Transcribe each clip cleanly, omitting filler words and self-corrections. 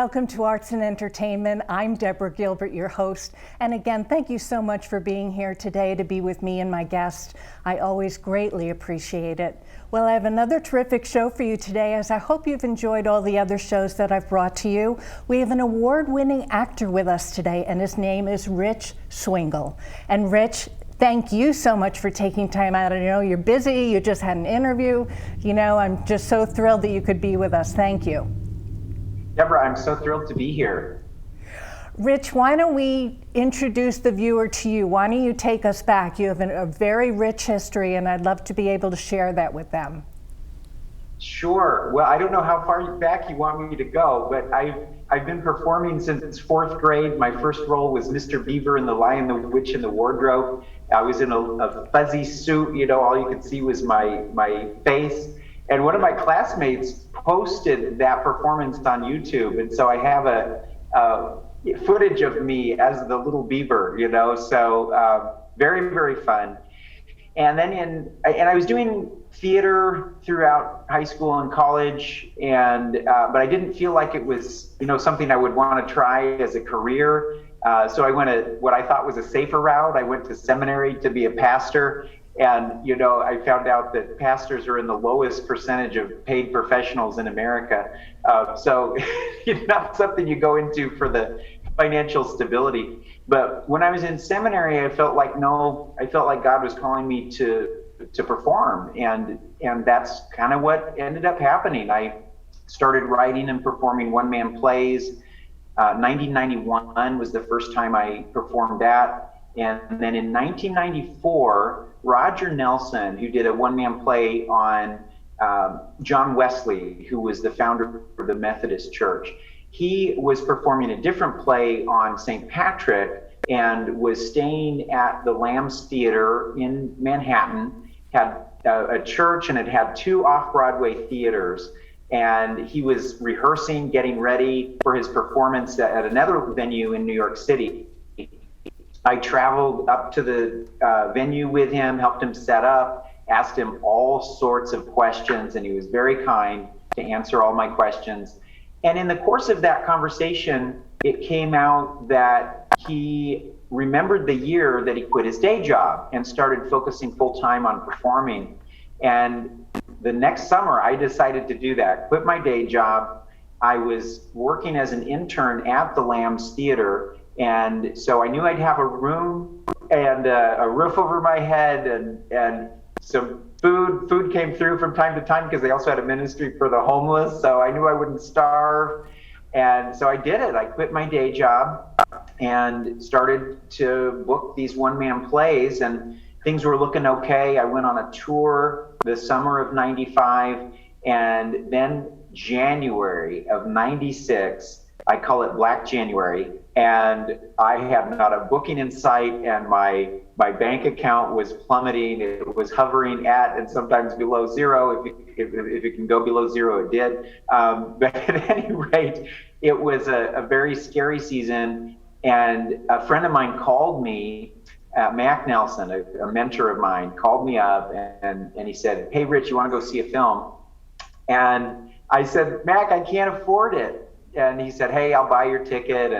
Welcome to Arts and Entertainment. I'm Deborah Gilbert, your host. And again, thank you so much for being here today to be with me and my guest. I always greatly appreciate it. Well, I have another terrific show for you today, as I hope you've enjoyed all the other shows that I've brought to you. We have an award-winning actor with us today, and his name is Rich Swingle. And Rich, thank you so much for taking time out. I know you're busy, you just had an interview. You know, I'm just so thrilled that you could be with us. Thank you. Deborah, I'm so thrilled to be here. Rich, why don't we introduce the viewer to you? Why don't you take us back? You have a very rich history, and I'd love to be able to share that with them. Sure. Well, I don't know how far back you want me to go, but I've been performing since fourth grade. My first role was Mr. Beaver in The Lion, the Witch, and the Wardrobe. I was in a fuzzy suit, you know, all you could see was my face. And one of my classmates posted that performance on YouTube, and so I have a footage of me as the little beaver, you know, so very, very fun. And then I was doing theater throughout high school and college, and but I didn't feel like it was, you know, something I would want to try as a career. So I went what I thought was a safer route. I went to seminary to be a pastor. And, you know, I found out that pastors are in the lowest percentage of paid professionals in America. So it's not something you go into for the financial stability. But when I was in seminary, I felt like God was calling me to perform. And that's kind of what ended up happening. I started writing and performing one-man plays. 1991 was the first time I performed that. And then in 1994, Roger Nelson, who did a one-man play on John Wesley, who was the founder of the Methodist Church, he was performing a different play on St. Patrick and was staying at the Lambs Theater in Manhattan, had a church, and it had two off-Broadway theaters. And he was rehearsing, getting ready for his performance at another venue in New York City. I traveled up to the venue with him, helped him set up, asked him all sorts of questions, and he was very kind to answer all my questions. And in the course of that conversation, it came out that he remembered the year that he quit his day job and started focusing full-time on performing. And the next summer, I decided to do that, quit my day job. I was working as an intern at the Lambs Theater, and so I knew I'd have a room and a roof over my head and some food. Food came through from time to time because they also had a ministry for the homeless. So I knew I wouldn't starve. And so I did it. I quit my day job and started to book these one-man plays, and things were looking okay. I went on a tour the summer of 95, and then January of 96, I call it Black January, and I had not a booking in sight, and my bank account was plummeting. It was hovering at and sometimes below zero. If it can go below zero, it did. But at any rate, it was a very scary season, and a friend of mine called me, Mac Nelson, a mentor of mine, called me up and he said, "Hey, Rich, you want to go see a film?" And I said, "Mac, I can't afford it." And he said, "Hey, I'll buy your ticket."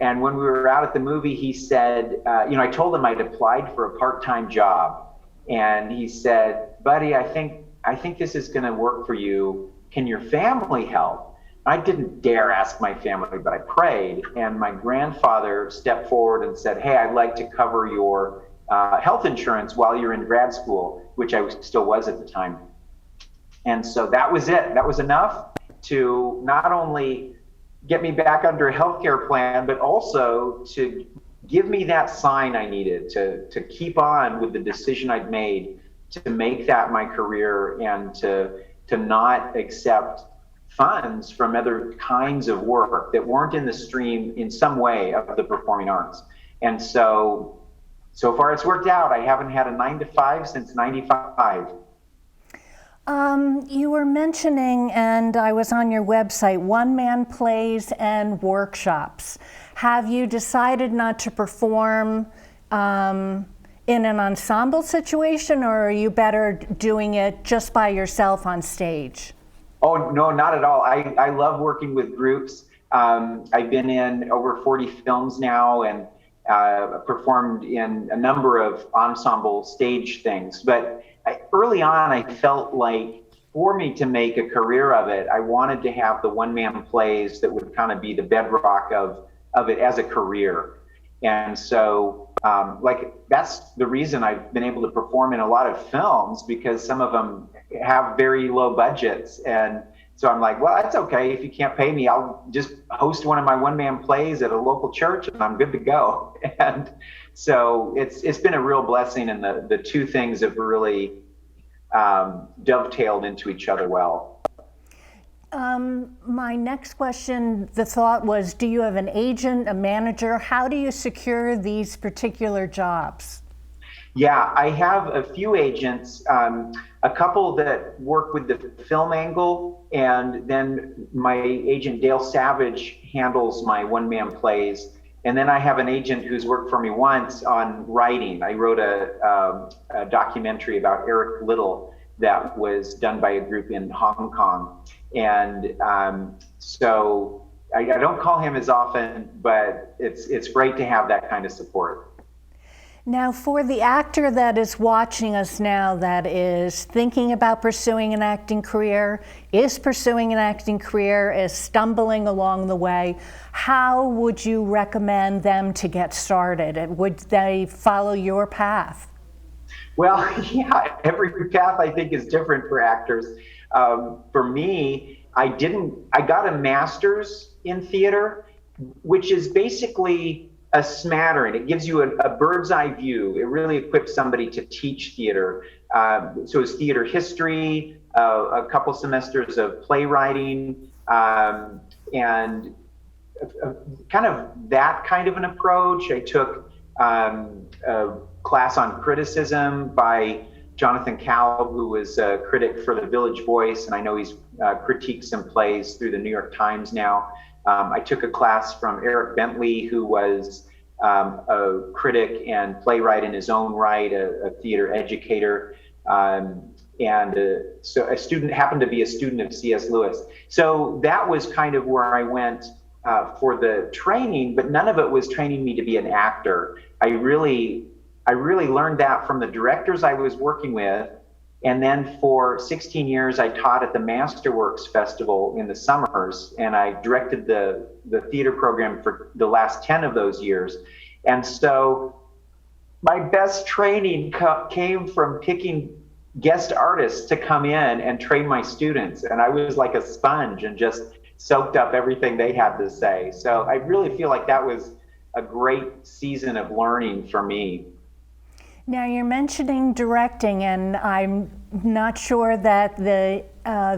And when we were out at the movie, he said, I told him I'd applied for a part-time job. And he said, "Buddy, I think this is going to work for you. Can your family help?" I didn't dare ask my family, but I prayed. And my grandfather stepped forward and said, "Hey, I'd like to cover your health insurance while you're in grad school," which I still was at the time. And so that was it. That was enough to not only get me back under a healthcare plan, but also to give me that sign I needed to keep on with the decision I'd made to make that my career and to not accept funds from other kinds of work that weren't in the stream in some way of the performing arts. And so far it's worked out. I haven't had a 9-to-5 since 95. You were mentioning, and I was on your website, one-man plays and workshops. Have you decided not to perform in an ensemble situation, or are you better doing it just by yourself on stage? Oh, no, not at all. I love working with groups. I've been in over 40 films now and performed in a number of ensemble stage things. But early on, I felt like for me to make a career of it, I wanted to have the one-man plays that would kind of be the bedrock of it as a career. And so, that's the reason I've been able to perform in a lot of films, because some of them have very low budgets. And so I'm like, well, that's okay. If you can't pay me, I'll just host one of my one-man plays at a local church and I'm good to go. And so it's been a real blessing, and the two things have really dovetailed into each other well. My next question, the thought was, do you have an agent, a manager? How do you secure these particular jobs? Yeah, I have a few agents, a couple that work with the film angle, and then my agent Dale Savage handles my one-man plays. And then I have an agent who's worked for me once on writing. I wrote a documentary about Eric Liddell that was done by a group in Hong Kong. And so I don't call him as often, but it's great to have that kind of support. Now, for the actor that is watching us now, that is thinking about pursuing an acting career, is pursuing an acting career, is stumbling along the way, how would you recommend them to get started? Would they follow your path? Well, yeah, every path I think is different for actors. For me, I got a master's in theater, which is basically a smattering. It gives you a bird's eye view. It really equips somebody to teach theater. So it's theater history, a couple semesters of playwriting, and kind of that kind of an approach. I took a class on criticism by Jonathan Kalb, who was a critic for the Village Voice, and I know he's critiqued some plays through the New York Times now. I took a class from Eric Bentley, who was a critic and playwright in his own right, a theater educator, so a student happened to be a student of C.S. Lewis. So that was kind of where I went for the training, but none of it was training me to be an actor. I really learned that from the directors I was working with. And then for 16 years, I taught at the Masterworks Festival in the summers, and I directed the theater program for the last 10 of those years. And so my best training came from picking guest artists to come in and train my students. And I was like a sponge and just soaked up everything they had to say. So I really feel like that was a great season of learning for me. Now, you're mentioning directing, and I'm not sure that the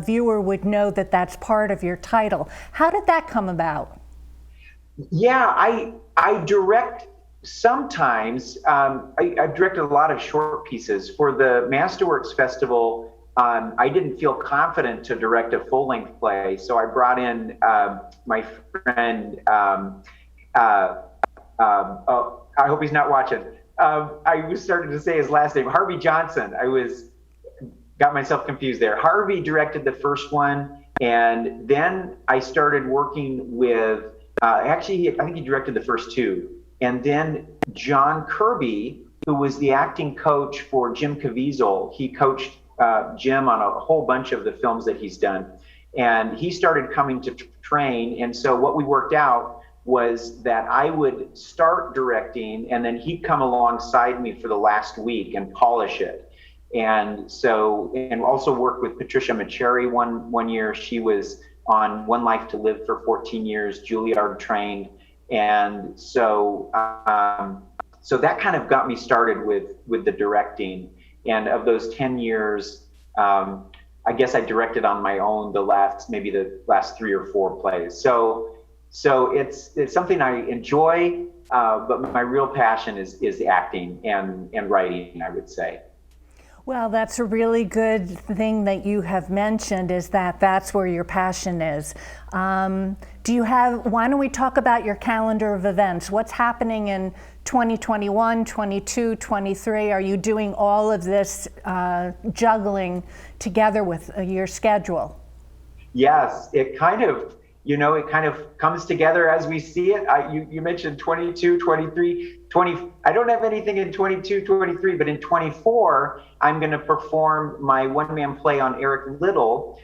viewer would know that that's part of your title. How did that come about? Yeah, I direct sometimes. I've directed a lot of short pieces. For the Masterworks Festival, I didn't feel confident to direct a full-length play, so I brought in my friend, I hope he's not watching. I was starting to say his last name, Harvey Johnson. Got myself confused there. Harvey directed the first one, and then I started working with, I think he directed the first two. And then John Kirby, who was the acting coach for Jim Caviezel, he coached Jim on a whole bunch of the films that he's done. And he started coming to train, and so what we worked out was that I would start directing, and then he'd come alongside me for the last week and polish it. And so, and also worked with Patricia Macheri one year. She was on One Life to Live for 14 years, Juilliard trained. And so, so that kind of got me started with the directing. And of those 10 years, I guess I directed on my own the last 3 or 4 plays. So it's something I enjoy, but my real passion is acting and writing, I would say. Well, that's a really good thing that you have mentioned, is that that's where your passion is. Why don't we talk about your calendar of events? What's happening in 2021, 22, 23? Are you doing all of this juggling together with your schedule? Yes, it kind of it kind of comes together as we see it. You mentioned 22, 23, 20. I don't have anything in 22, 23, but in 24, I'm going to perform my one-man play on Eric Liddell.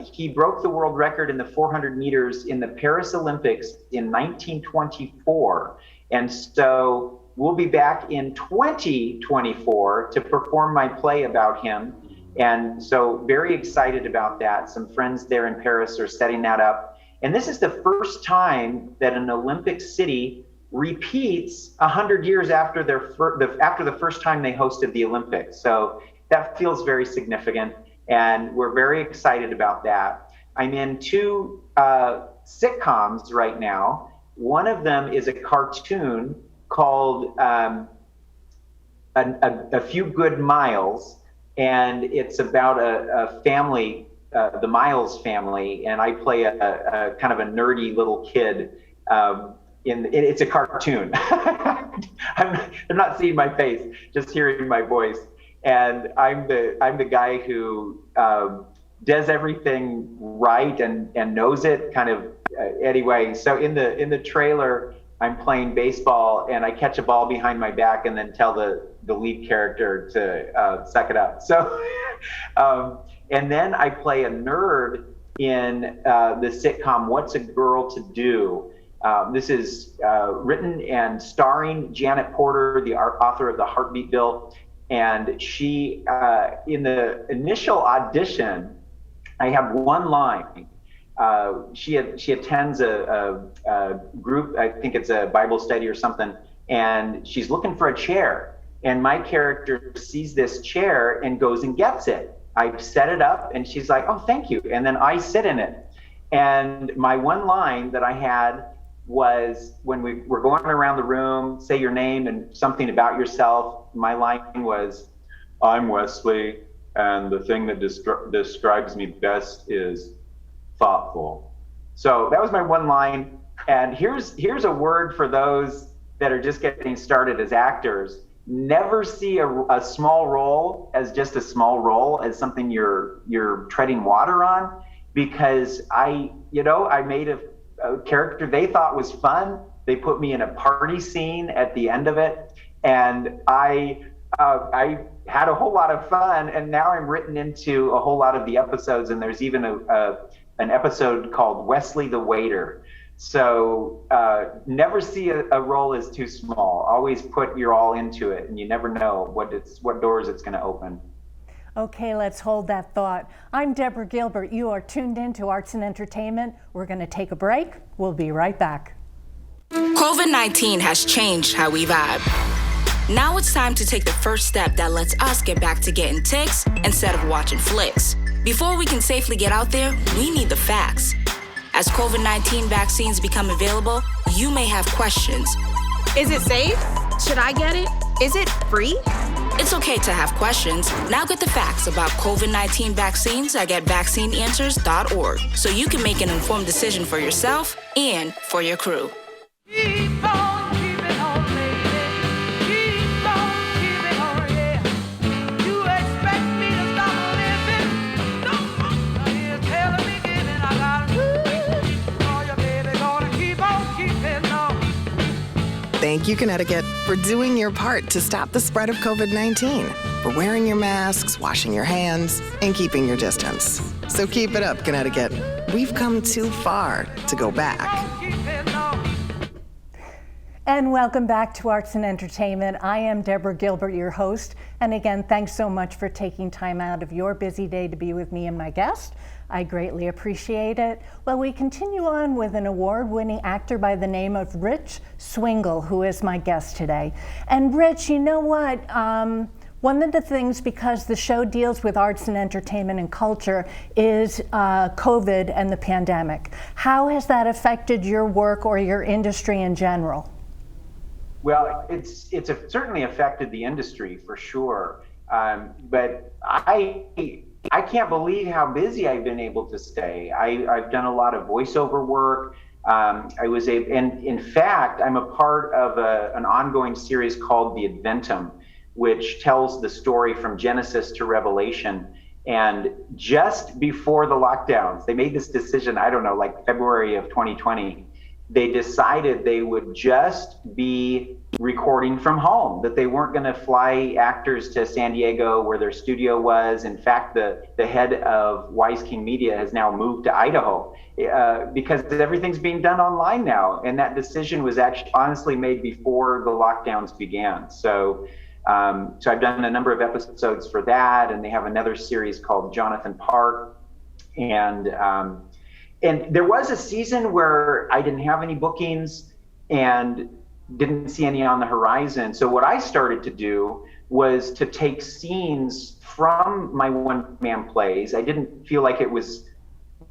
He broke the world record in the 400 meters in the Paris Olympics in 1924. And so we'll be back in 2024 to perform my play about him. And so very excited about that. Some friends there in Paris are setting that up. And this is the first time that an Olympic city repeats 100 years after after the first time they hosted the Olympics. So that feels very significant, and we're very excited about that. I'm in two sitcoms right now. One of them is a cartoon called A Few Good Miles, and it's about a family, the Miles family, and I play a kind of a nerdy little kid. It's a cartoon. I'm not seeing my face, just hearing my voice, and I'm the guy who does everything right and knows it kind of anyway. So in the trailer, I'm playing baseball and I catch a ball behind my back and then tell the lead character to suck it up. So, and then I play a nerd in the sitcom What's a Girl to Do? This is written and starring Janet Porter, the author of the Heartbeat Bill. And she, in the initial audition, I have one line. She attends a group, I think it's a Bible study or something, and she's looking for a chair. And my character sees this chair and goes and gets it. I set it up and she's like, oh, thank you. And then I sit in it. And my one line that I had was, when we were going around the room, say your name and something about yourself. My line was, I'm Wesley, and the thing that describes me best is thoughtful. So that was my one line. And here's a word for those that are just getting started as actors. Never see a small role as just a small role, as something you're treading water on, because I made a character they thought was fun. They put me in a party scene at the end of it, and I had a whole lot of fun, and now I'm written into a whole lot of the episodes, and there's even an episode called Wesley the Waiter. So never see a role as too small. Always put your all into it, and you never know what doors it's going to open. Okay, let's hold that thought. I'm Deborah Gilbert. You are tuned in to Arts and Entertainment. We're going to take a break. We'll be right back. COVID-19 has changed how we vibe. Now it's time to take the first step that lets us get back to getting ticks instead of watching flicks. Before we can safely get out there, we need the facts. As COVID-19 vaccines become available, you may have questions. Is it safe? Should I get it? Is it free? It's okay to have questions. Now get the facts about COVID-19 vaccines at getvaccineanswers.org so you can make an informed decision for yourself and for your crew. Keep on keeping on, lady. Keep on keeping on, yeah. You expect me to stop living? No, you're telling me giving. I gotta oh, your baby gonna keep on keeping on. Thank you, Connecticut, for doing your part to stop the spread of COVID-19, for wearing your masks, washing your hands, and keeping your distance. So keep it up, Connecticut. We've come too far to go back. And welcome back to Arts and Entertainment. I am Deborah Gilbert, your host. And again, thanks so much for taking time out of your busy day to be with me and my guest. I greatly appreciate it. Well, we continue on with an award-winning actor by the name of Rich Swingle, who is my guest today. And Rich, you know what? One of the things, because the show deals with arts and entertainment and culture, is COVID and the pandemic. How has that affected your work or your industry in general? Well, it's certainly affected the industry for sure. But I can't believe how busy I've been able to stay. I've done a lot of voiceover work. And in fact, I'm a part of an ongoing series called The Adventum, which tells the story from Genesis to Revelation. And just before the lockdowns, they made this decision, I don't know, like February of 2020, they decided they would just be recording from home, that they weren't going to fly actors to San Diego where their studio was. In fact, the head of Wise King Media has now moved to Idaho because everything's being done online now. And that decision was actually honestly made before the lockdowns began. So I've done a number of episodes for that, and they have another series called Jonathan Park. And there was a season where I didn't have any bookings and didn't see any on the horizon. So what I started to do was to take scenes from my one-man plays. I didn't feel like it was,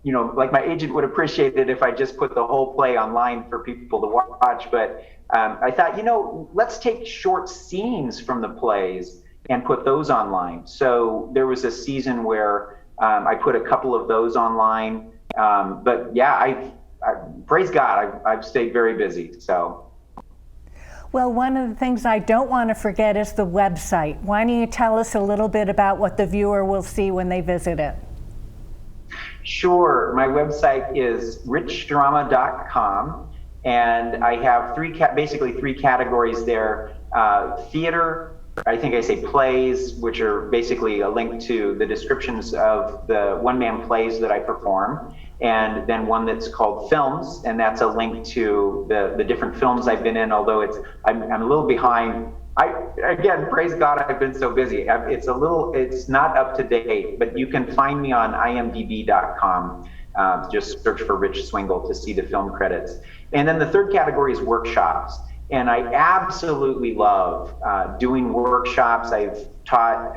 like my agent would appreciate it if I just put the whole play online for people to watch. But I thought, let's take short scenes from the plays and put those online. So there was a season where I put a couple of those online. But yeah, I praise God, I've stayed very busy. So. Well, one of the things I don't want to forget is the website. Why don't you tell us a little bit about what the viewer will see when they visit it? Sure. My website is richdrama.com, and I have basically three categories there. Theater, I think I say plays, which are basically a link to the descriptions of the one-man plays that I perform. And then one that's called films, and that's a link to the different films I've been in, although I'm a little behind. Again, praise God, I've been so busy. It's not up to date, but you can find me on imdb.com. Just search for Rich Swingle to see the film credits. And then the third category is workshops. And I absolutely love doing workshops. I've taught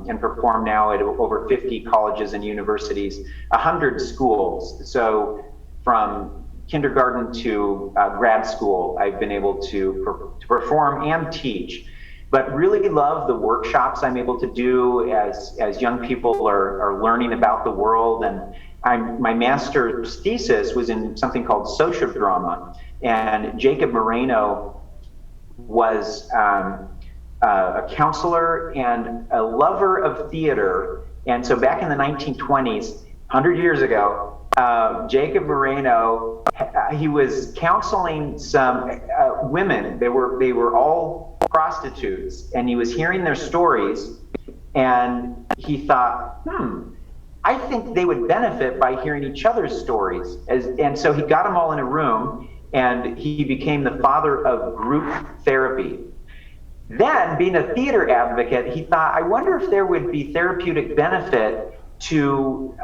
and performed now at over 50 colleges and universities, 100 schools. So from kindergarten to grad school, I've been able to perform and teach. But really love the workshops I'm able to do as young people are learning about the world. And my master's thesis was in something called sociodrama. And Jacob Moreno was a counselor and a lover of theater. And so back in the 1920s, 100 years ago, Jacob Moreno, he was counseling some women. They were all prostitutes, and he was hearing their stories, and he thought, I think they would benefit by hearing each other's stories. And so he got them all in a room, and he became the father of group therapy. Then, being a theater advocate, he thought, I wonder if there would be therapeutic benefit to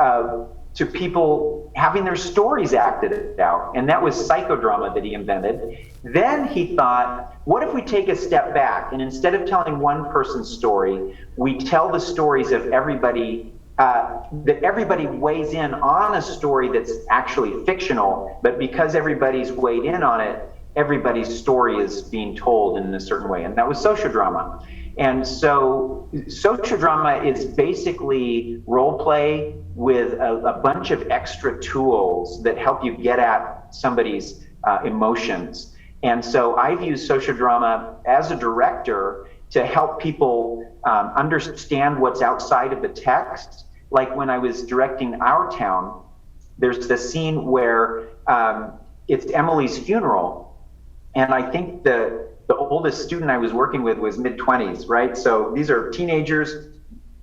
people having their stories acted out. And that was psychodrama that he invented. Then he thought, what if we take a step back, and instead of telling one person's story, we tell the stories of everybody, that everybody weighs in on a story that's actually fictional, but because everybody's weighed in on it, everybody's story is being told in a certain way. And that was sociodrama. And so sociodrama is basically role play with a bunch of extra tools that help you get at somebody's emotions. And so I've used sociodrama as a director to help people understand what's outside of the text. Like when I was directing Our Town, there's the scene where it's Emily's funeral. And I think the oldest student I was working with was mid-20s, right? So these are teenagers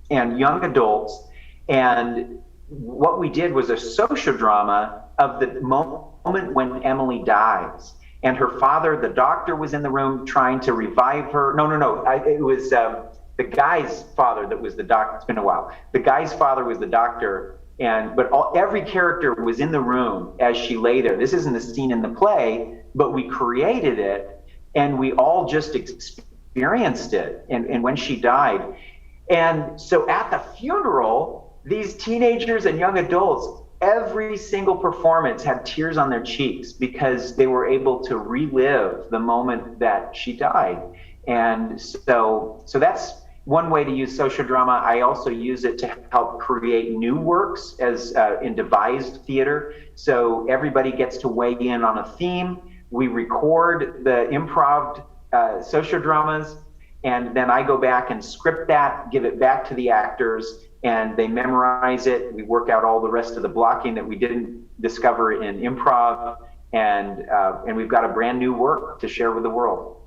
and young adults. And what we did was a sociodrama of the moment when Emily dies. And her father, the doctor, was in the room trying to revive her. No. It was the guy's father that was the doctor. It's been a while. The guy's father was the doctor. But every character was in the room as she lay there. This isn't a scene in the play, but we created it, and we all just experienced it. And when she died, and so at the funeral, these teenagers and young adults, every single performance had tears on their cheeks because they were able to relive the moment that she died. And so that's one way to use sociodrama. I also use it to help create new works as in devised theater. So everybody gets to weigh in on a theme. We record the improv sociodramas, And then I go back and script that, give it back to the actors, and they memorize it. We work out all the rest of the blocking that we didn't discover in improv, and we've got a brand new work to share with the world.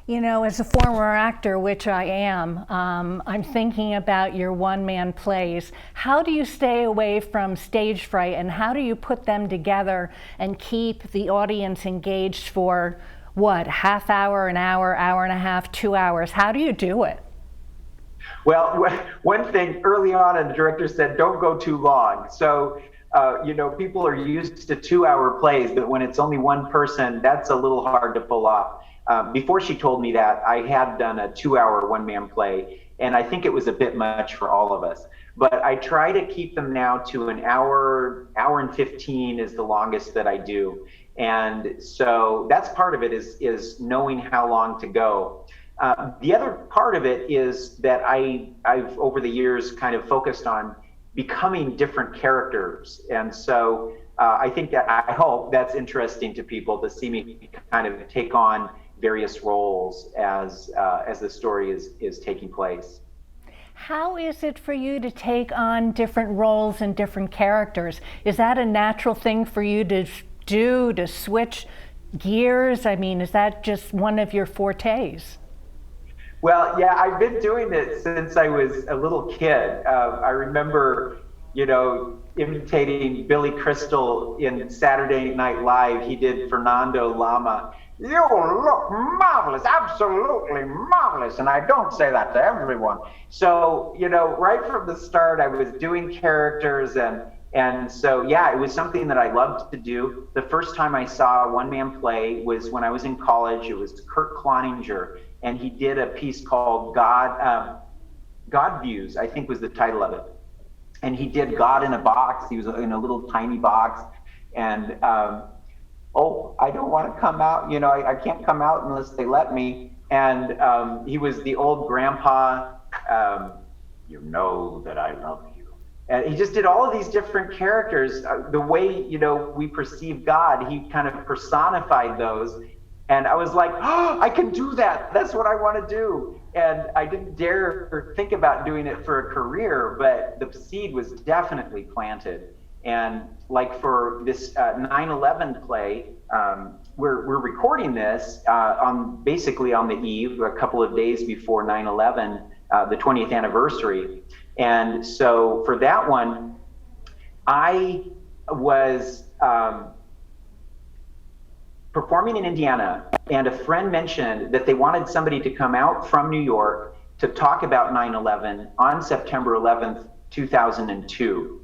You know, as a former actor, which I am, I'm thinking about your one-man plays. How do you stay away from stage fright, and how do you put them together and keep the audience engaged for, what, half hour, an hour, hour and a half, 2 hours? How do you do it? Well, one thing early on, and the director said, don't go too long. So, people are used to 2-hour plays, but when it's only one person, that's a little hard to pull off. Before she told me that, I had done a 2-hour one-man play, and I think it was a bit much for all of us. But I try to keep them now to an hour and 15 is the longest that I do. And so that's part of it, is knowing how long to go. The other part of it is that I've over the years kind of focused on becoming different characters. And so I hope that's interesting to people, to see me kind of take on various roles as the story is taking place. How is it for you to take on different roles and different characters? Is that a natural thing for you to do, to switch gears? I mean, is that just one of your fortes? Well, yeah, I've been doing it since I was a little kid. I remember, imitating Billy Crystal in Saturday Night Live. He did Fernando Lama. You look marvelous, absolutely marvelous. And I don't say that to everyone. So, right from the start, I was doing characters. And so, yeah, it was something that I loved to do. The first time I saw a one-man play was when I was in college. It was Kurt Cloninger, and he did a piece called God Views, I think was the title of it. And he did God in a box. He was in a little tiny box. And, I don't want to come out. I can't come out unless they let me. And he was the old grandpa. You know that I love you. And he just did all of these different characters. The way, we perceive God, he kind of personified those. And I was like, oh, I can do that. That's what I want to do. And I didn't dare think about doing it for a career, but the seed was definitely planted. And like for this 9/11 play, we're recording this basically on the eve, a couple of days before 9/11, the 20th anniversary. And so for that one, I was performing in Indiana, and a friend mentioned that they wanted somebody to come out from New York to talk about 9/11 on September 11th, 2002.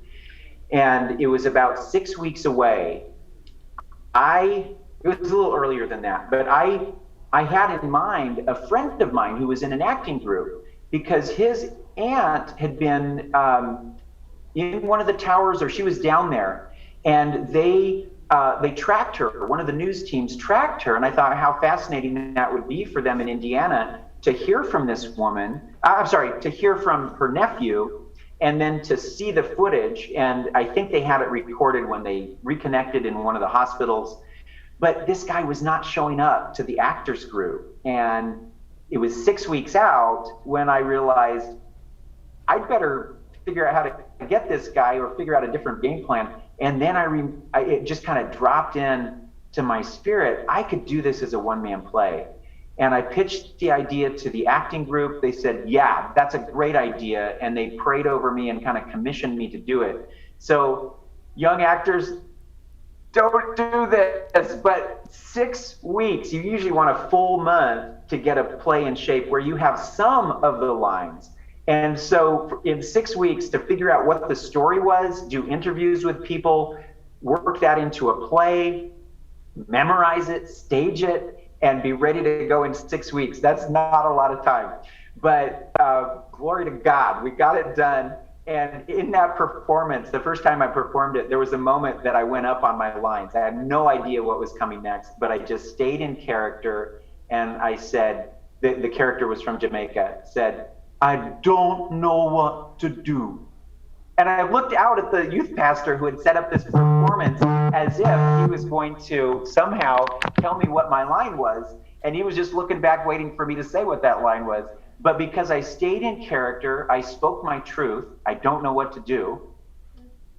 And it was about 6 weeks away. It was a little earlier than that, but I had in mind a friend of mine who was in an acting group, because his aunt had been in one of the towers, or she was down there, and they tracked her. One of the news teams tracked her, and I thought how fascinating that would be for them in Indiana to hear from this woman. To hear from her nephew, and then to see the footage. And I think they had it recorded when they reconnected in one of the hospitals. But this guy was not showing up to the actors group, and it was 6 weeks out when I realized I'd better figure out how to get this guy, or figure out a different game plan. And then it just kind of dropped in to my spirit. I could do this as a one-man play. And I pitched the idea to the acting group. They said, yeah, that's a great idea. And they prayed over me and kind of commissioned me to do it. So young actors, don't do this, but 6 weeks, you usually want a full month to get a play in shape where you have some of the lines. And so in 6 weeks, to figure out what the story was, do interviews with people, work that into a play, memorize it, stage it, and be ready to go in 6 weeks. That's not a lot of time. But glory to God, we got it done. And in that performance, the first time I performed it, there was a moment that I went up on my lines. I had no idea what was coming next, but I just stayed in character. And I said, the character was from Jamaica, said, I don't know what to do. And I looked out at the youth pastor who had set up this performance as if he was going to somehow tell me what my line was. And he was just looking back, waiting for me to say what that line was. But because I stayed in character, I spoke my truth, I don't know what to do,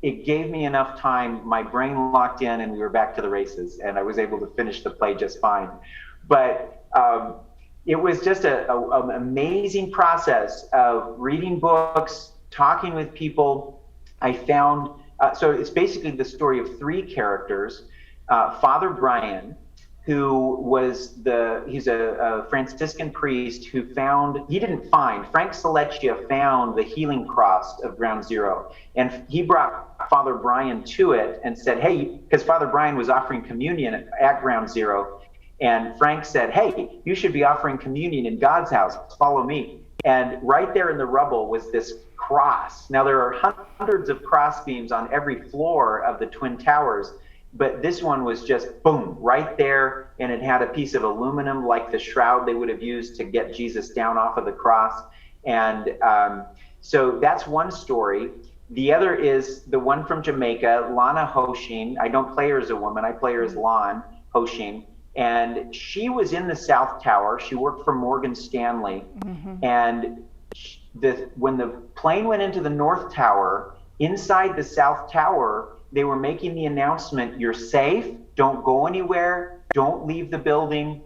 it gave me enough time, my brain locked in, and we were back to the races, and I was able to finish the play just fine. But it was just an amazing process of reading books, talking with people. I found, so it's basically the story of three characters. Father Brian, who was he's a Franciscan priest who Frank Seleccia found the healing cross of Ground Zero. And he brought Father Brian to it and said, hey, because Father Brian was offering communion at Ground Zero. And Frank said, hey, you should be offering communion in God's house, follow me. And right there in the rubble was this cross. Now there are hundreds of cross beams on every floor of the Twin Towers, but this one was just boom, right there, and it had a piece of aluminum like the shroud they would have used to get Jesus down off of the cross. And so that's one story. The other is the one from Jamaica, Lana Hoshin. I don't play her as a woman, I play her as Lon Hoshin. And she was in the South Tower. She worked for Morgan Stanley. And when the plane went into the North Tower, inside the South Tower, they were making the announcement, you're safe, don't go anywhere, don't leave the building.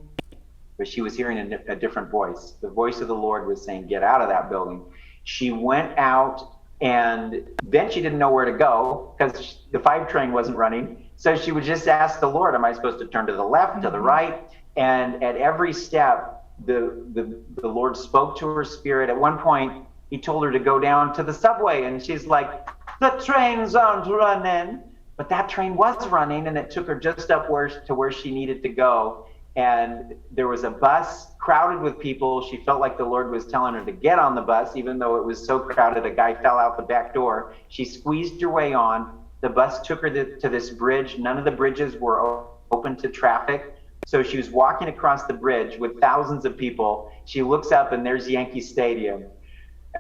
But she was hearing a different voice. The voice of the Lord was saying, get out of that building. She went out, and then she didn't know where to go because the 5 train wasn't running. So she would just ask the Lord, am I supposed to turn to the left, to the right? And at every step, the Lord spoke to her spirit. At one point, he told her to go down to the subway, and she's like, the trains aren't running. But that train was running, and it took her just up to where she needed to go. And there was a bus crowded with people. She felt like the Lord was telling her to get on the bus, even though it was so crowded, a guy fell out the back door. She squeezed her way on. The bus took her to this bridge. None of the bridges were open to traffic. So she was walking across the bridge with thousands of people. She looks up, and there's Yankee Stadium.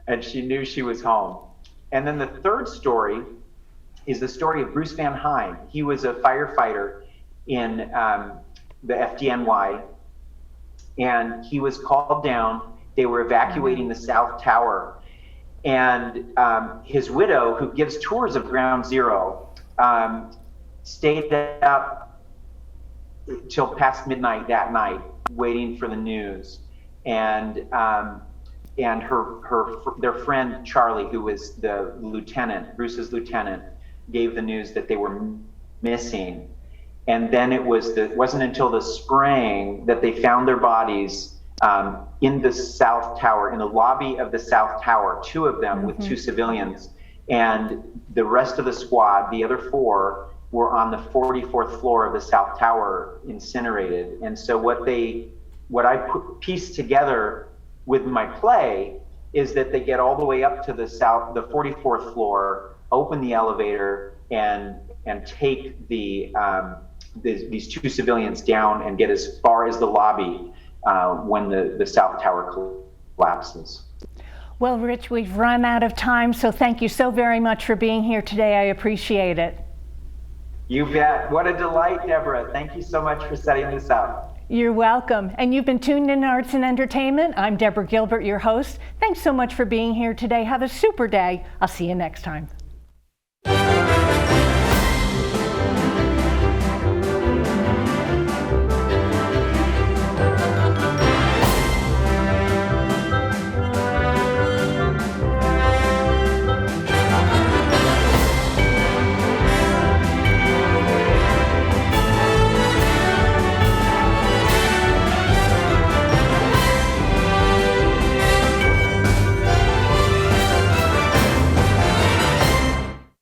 And she knew she was home. And then the third story is the story of Bruce Van Hine. He was a firefighter in the FDNY, and he was called down. They were evacuating the South Tower. And his widow, who gives tours of Ground Zero, stayed up till past midnight that night, waiting for the news. And their friend Charlie, who was the lieutenant, Bruce's lieutenant, gave the news that they were missing. And then it wasn't until the spring that they found their bodies in the South Tower, in the lobby of the South Tower, 2 of them with 2 civilians. And the rest of the squad, the other 4, were on the 44th floor of the South Tower, incinerated. And so what I pieced together with my play is that they get all the way up to the 44th floor, open the elevator, and take these 2 civilians down and get as far as the lobby when the South Tower collapses. Well, Rich, we've run out of time, so thank you so very much for being here today. I appreciate it. You bet. What a delight, Deborah. Thank you so much for setting this up. You're welcome. And you've been tuned in to Arts and Entertainment. I'm Deborah Gilbert, your host. Thanks so much for being here today. Have a super day. I'll see you next time.